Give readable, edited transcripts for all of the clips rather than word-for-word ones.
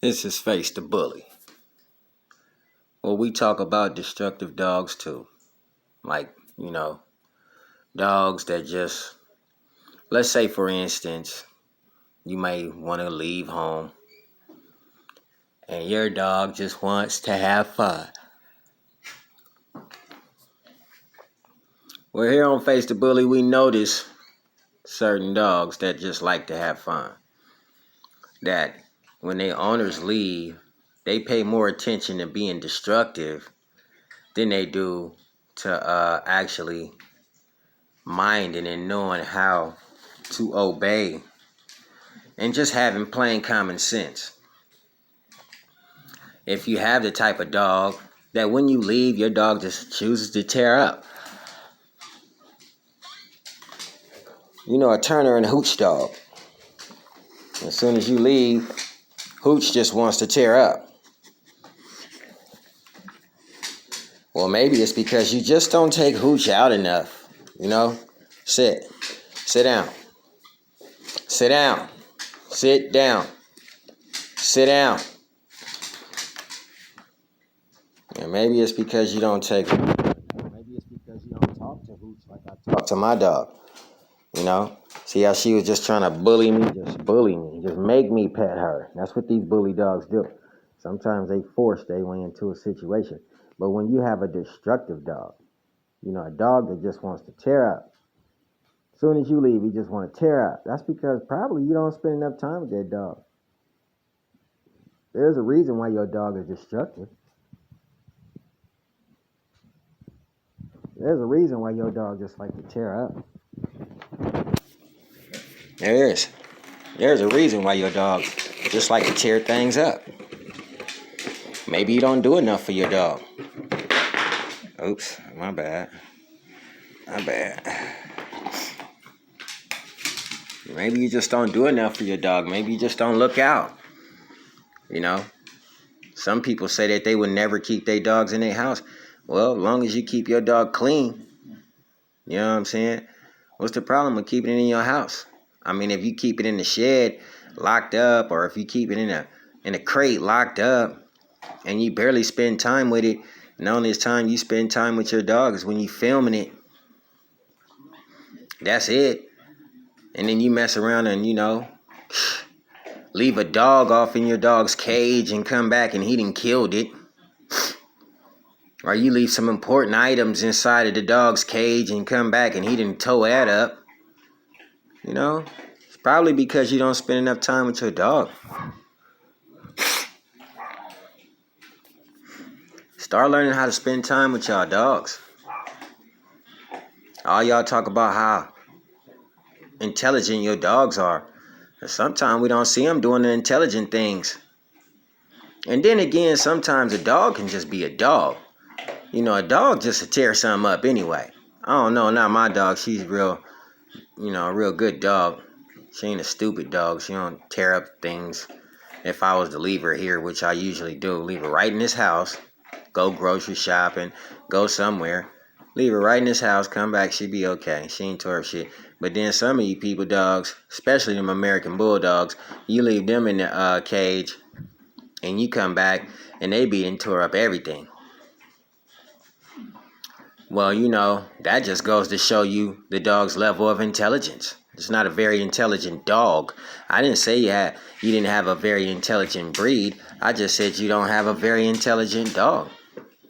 This is Face the Bully. Well, we talk about destructive dogs too. Like, dogs that just, let's say for instance, you may want to leave home and your dog just wants to have fun. Well, here on Face the Bully, we notice certain dogs that just like to have fun. That when their owners leave, they pay more attention to being destructive than they do to actually minding and knowing how to obey and just having plain common sense. If you have the type of dog that when you leave, your dog just chooses to tear up. A Turner and Hooch dog. As soon as you leave, Hooch just wants to tear up. Well, maybe it's because you just don't take Hooch out enough. Sit. Sit down. Sit down. Sit down. Sit down. And maybe it's because you don't take Hooch. Maybe it's because you don't talk to Hooch like I talk to my dog. See how she was just trying to bully me? Just bully me. Just make me pet her. That's what these bully dogs do. Sometimes they force their way into a situation. But when you have a destructive dog, a dog that just wants to tear up. As soon as you leave, he just want to tear up. That's because probably you don't spend enough time with that dog. There's a reason why your dog is destructive. There's a reason why your dog just like to tear up. There's a reason why your dog just like to tear things up. Maybe you don't do enough for your dog. Oops, my bad. Maybe you just don't do enough for your dog. Maybe you just don't look out. Some people say that they would never keep their dogs in their house. Well, as long as you keep your dog clean, you know what I'm saying? What's the problem with keeping it in your house? I mean, if you keep it in the shed locked up, or if you keep it in a crate locked up, and you barely spend time with it, and the only time you spend time with your dog is when you filming it. That's it. And then you mess around and, leave a dog off in your dog's cage and come back and he done killed it. Or you leave some important items inside of the dog's cage and come back and he done tow that up. It's probably because you don't spend enough time with your dog. Start learning how to spend time with y'all dogs. All y'all talk about how intelligent your dogs are. But sometimes we don't see them doing the intelligent things. And then again, sometimes a dog can just be a dog. A dog just to tear something up anyway. I don't know, not my dog. She's a real good dog. She ain't a stupid dog. She don't tear up things. If I was to leave her here, which I usually do, leave her right in this house, go grocery shopping, go somewhere, leave her right in this house, come back, she'd be okay. She ain't tore up shit. But then some of you people dogs, especially them American Bulldogs, you leave them in the cage and you come back and they beat and tore up everything. Well, that just goes to show you the dog's level of intelligence. It's not a very intelligent dog. I didn't say you didn't have a very intelligent breed. I just said you don't have a very intelligent dog.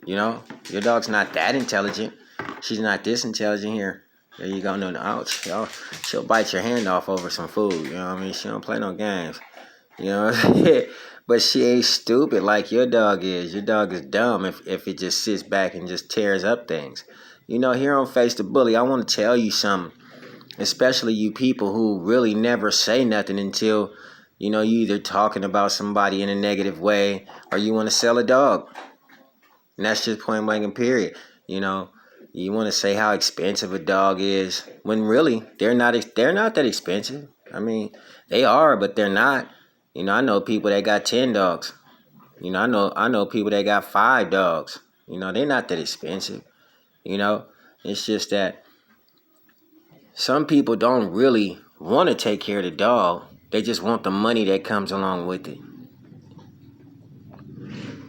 Your dog's not that intelligent. She's not this intelligent here. There you go. No, ouch. She'll bite your hand off over some food. She don't play no games. But she ain't stupid like your dog is. Your dog is dumb if it just sits back and just tears up things. Here on Face the Bully, I want to tell you something. Especially you people who really never say nothing until, you either talking about somebody in a negative way or you want to sell a dog. And that's just point blank and period. You want to say how expensive a dog is when really they're not that expensive. I mean, they are, but they're not. I know people that got 10 dogs. I know people that got 5 dogs. They're not that expensive. It's just that some people don't really want to take care of the dog. They just want the money that comes along with it.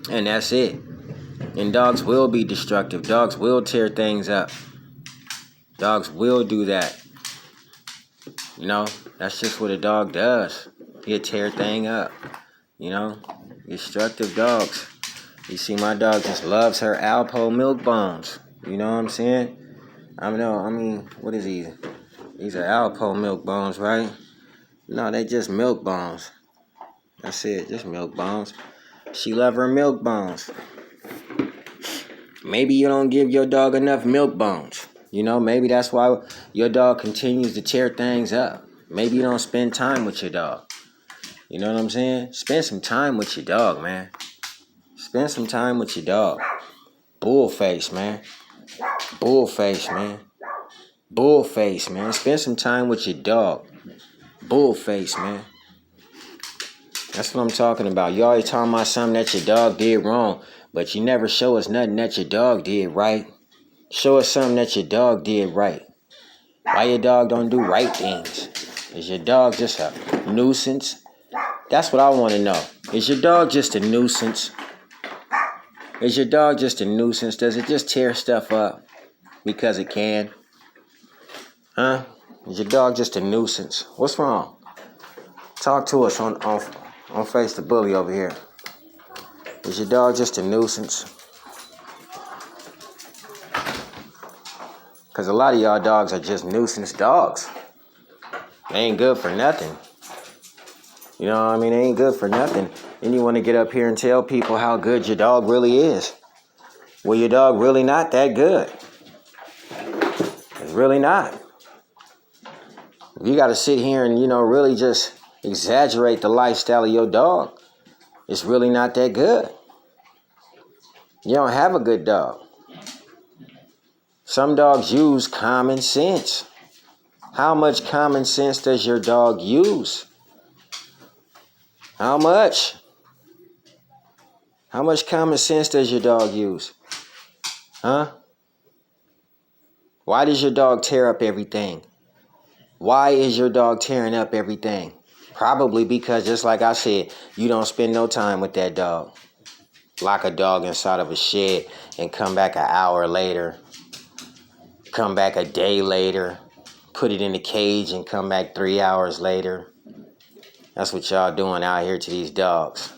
And that's it. And dogs will be destructive. Dogs will tear things up. Dogs will do that. You know, that's just what a dog does. He'll tear thing up. You know, destructive dogs. You see, my dog just loves her Alpo milk bones. You know what I'm saying? I mean, what is these? These are Alpo milk bones, right? No, they just milk bones. That's it, just milk bones. She love her milk bones. Maybe you don't give your dog enough milk bones. You know, maybe that's why your dog continues to tear things up. Maybe you don't spend time with your dog. You know what I'm saying? Spend some time with your dog, man. Spend some time with your dog. Bullface, man. Bullface, man. Bullface, man. Spend some time with your dog. Bullface, man. That's what I'm talking about. You always talking about something that your dog did wrong, but you never show us nothing that your dog did right. Show us something that your dog did right. Why your dog don't do right things? Is your dog just a nuisance? That's what I want to know. Is your dog just a nuisance? Is your dog just a nuisance? Does it just tear stuff up because it can? Huh? Is your dog just a nuisance? What's wrong? Talk to us on Face the Bully over here. Is your dog just a nuisance? Because a lot of y'all dogs are just nuisance dogs. They ain't good for nothing. You know what I mean? They ain't good for nothing. Then you want to get up here and tell people how good your dog really is. Well, your dog really not that good. It's really not. You got to sit here and, really just exaggerate the lifestyle of your dog. It's really not that good. You don't have a good dog. Some dogs use common sense. How much common sense does your dog use? How much? How much common sense does your dog use? Huh? Why does your dog tear up everything? Why is your dog tearing up everything? Probably because, just like I said, you don't spend no time with that dog. Lock a dog inside of a shed and come back an hour later. Come back a day later. Put it in a cage and come back 3 hours later. That's what y'all doing out here to these dogs.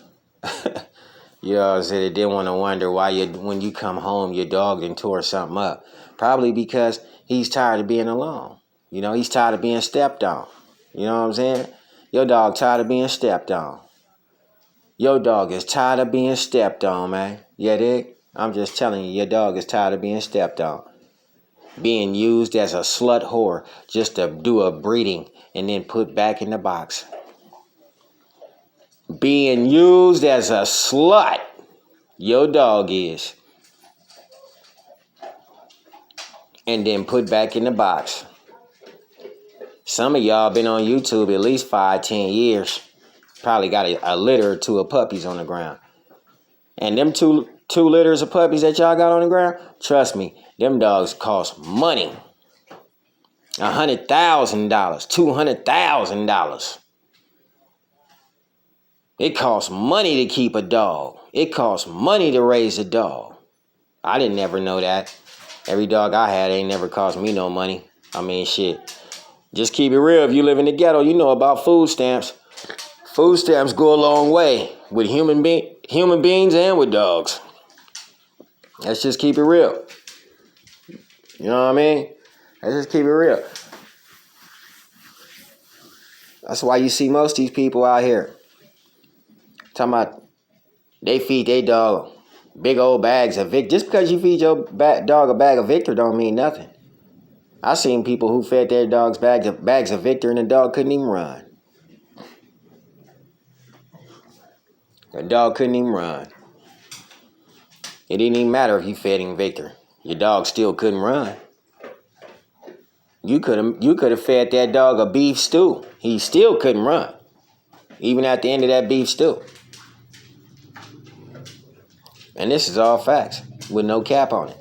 You know what I'm saying? They didn't want to wonder why when you come home, your dog done tore something up. Probably because he's tired of being alone. You know, he's tired of being stepped on. You know what I'm saying? Your dog tired of being stepped on. Your dog is tired of being stepped on, man. Yeah, dig? I'm just telling you, your dog is tired of being stepped on. Being used as a slut whore just to do a breeding and then put back in the box. Being used as a slut. Your dog is. And then put back in the box. Some of y'all been on YouTube at least 5-10 years. Probably got a litter or two of puppies on the ground. And them two litters of puppies that y'all got on the ground, trust me, them dogs cost money. $100,000, $200,000. It costs money to keep a dog. It costs money to raise a dog. I didn't never know that. Every dog I had ain't never cost me no money. I mean, shit. Just keep it real. If you live in the ghetto, you know about food stamps. Food stamps go a long way with human beings and with dogs. Let's just keep it real. You know what I mean? Let's just keep it real. That's why you see most of these people out here talking about they feed their dog big old bags of Victor. Just because you feed your dog a bag of Victor don't mean nothing. I seen people who fed their dogs bags of Victor and the dog couldn't even run. The dog couldn't even run. It didn't even matter if you fed him Victor. Your dog still couldn't run. You could have fed that dog a beef stew. He still couldn't run. Even at the end of that beef stew. And this is all facts with no cap on it.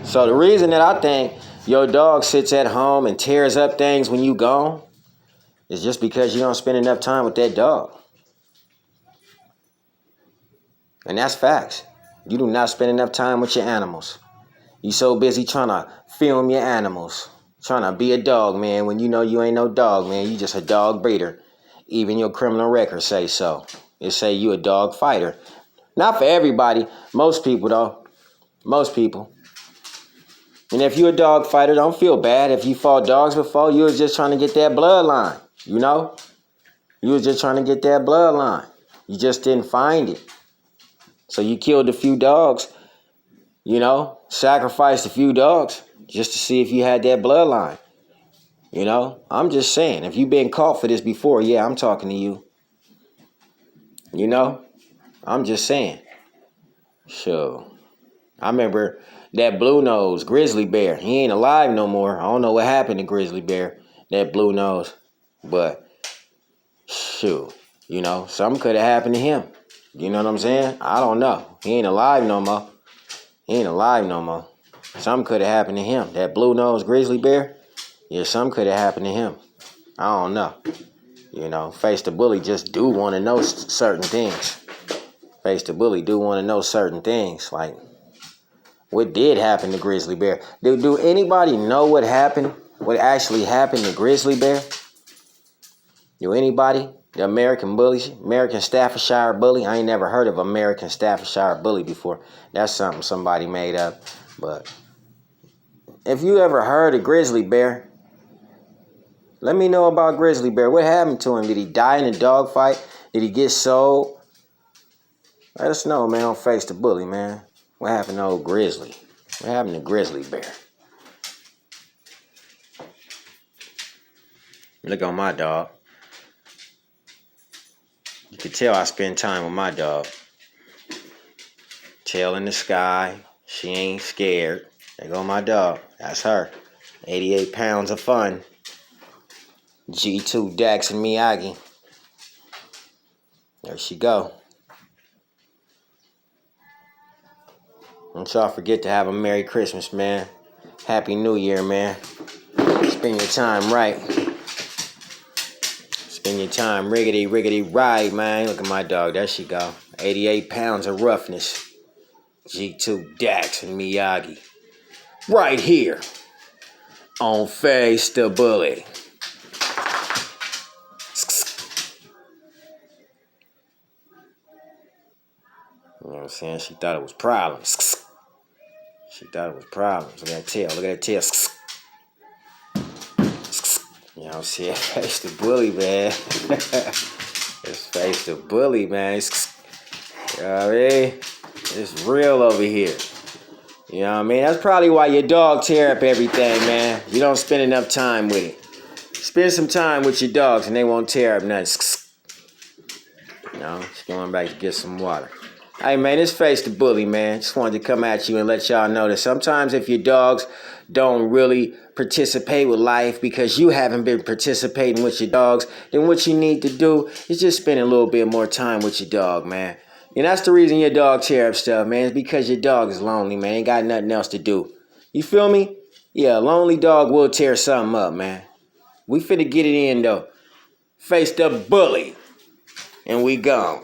So the reason that I think your dog sits at home and tears up things when you gone is just because you don't spend enough time with that dog. And that's facts. You do not spend enough time with your animals. You so busy trying to film your animals. Trying to be a dog, man, when you know you ain't no dog, man. You just a dog breeder. Even your criminal record say so. It say you a dog fighter. Not for everybody. Most people, though. Most people. And if you a dog fighter, don't feel bad. If you fought dogs before, you was just trying to get that bloodline. You know? You was just trying to get that bloodline. You just didn't find it. So you killed a few dogs. You know? Sacrificed a few dogs just to see if you had that bloodline. You know? I'm just saying. If you've been caught for this before, yeah, I'm talking to you. You know? I'm just saying. Sure. I remember that blue nose grizzly bear. He ain't alive no more. I don't know what happened to grizzly bear. That blue nose. But, shoot. You know, something could have happened to him. You know what I'm saying? I don't know. He ain't alive no more. He ain't alive no more. Something could have happened to him. That blue nose grizzly bear. Yeah, something could have happened to him. I don't know. You know, Face the Bully just do want to know certain things. Face the Bully do want to know certain things. Like, what did happen to Grizzly Bear? Do anybody know what happened? What actually happened to Grizzly Bear? Do anybody? The American Bully? American Staffordshire Bully? I ain't never heard of American Staffordshire Bully before. That's something somebody made up. But if you ever heard of Grizzly Bear, let me know about Grizzly Bear. What happened to him? Did he die in a dog fight? Did he get sold? Let us know, man, on Face the Bully, man. What happened to old Grizzly? What happened to Grizzly Bear? Look on my dog. You can tell I spend time with my dog. Tail in the sky. She ain't scared. There go my dog. That's her. 88 pounds of fun. G2 Dax and Miyagi. There she go. Don't y'all forget to have a Merry Christmas, man. Happy New Year, man. Spend your time right. Spend your time riggedy right, man. Look at my dog. There she go. 88 pounds of roughness. G2 Dax and Miyagi. Right here on Face the Bully. You know what I'm saying? She thought it was problems. She thought it was problems. Look at that tail. Look at that tail. You know what I'm saying? Face the Bully, man. It's Face the Bully, man. You know what I mean? It's real over here. You know what I mean? That's probably why your dog tear up everything, man. You don't spend enough time with it. Spend some time with your dogs and they won't tear up nothing. You know, just going back to get some water. Hey, man, it's Face the Bully, man. Just wanted to come at you and let y'all know that sometimes if your dogs don't really participate with life because you haven't been participating with your dogs, then what you need to do is just spend a little bit more time with your dog, man. And that's the reason your dog tear up stuff, man. It's because your dog is lonely, man. Ain't got nothing else to do. You feel me? Yeah, a lonely dog will tear something up, man. We finna get it in, though. Face the Bully. And we gone.